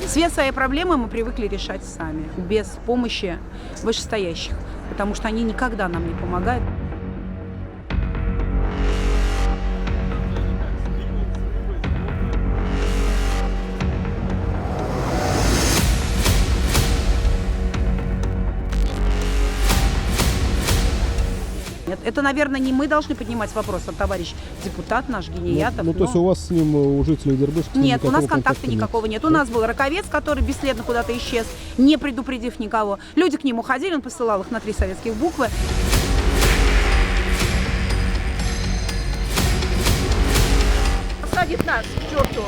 Все свои проблемы мы привыкли решать сами, без помощи вышестоящих, потому что они никогда нам не помогают. Нет, это, наверное, не мы должны поднимать вопрос, а товарищ депутат наш, Гениятов. То есть у вас с ним, у жителей Дербышки, с ним Нет, у нас никакого контакта никакого нет. У нас был Раковец, который бесследно куда-то исчез, не предупредив никого. Люди к нему ходили, он посылал их на 3 советских буквы. Посадит нас к черту.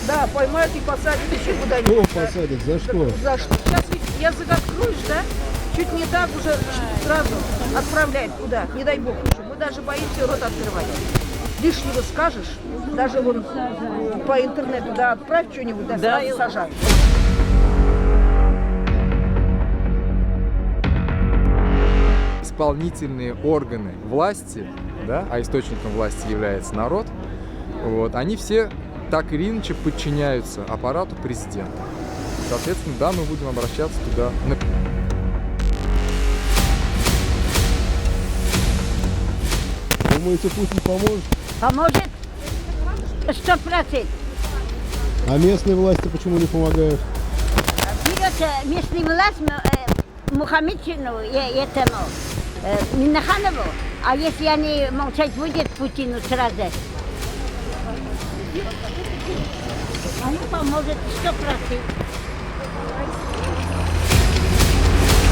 Да, поймают и посадят еще куда-нибудь. Кто посадит? За что? За что? Сейчас ведь язык откроешь, да? Чуть не так уже сразу отправляет туда. Не дай бог уже. Мы даже боимся рот открывать. Лишнего скажешь, даже вон по интернету, да, отправь что-нибудь, да, сразу сажают. Исполнительные органы власти, да, а источником власти является народ, вот, они все так или иначе подчиняются аппарату президента. Соответственно, да, мы будем обращаться туда. Думаете, Путин поможет? Поможет 100%. А местные власти почему не помогают? Берет местный власть Мухаммедшину и этому Миннаханову, а если они молчать будет Путину сразу, они поможет 100%.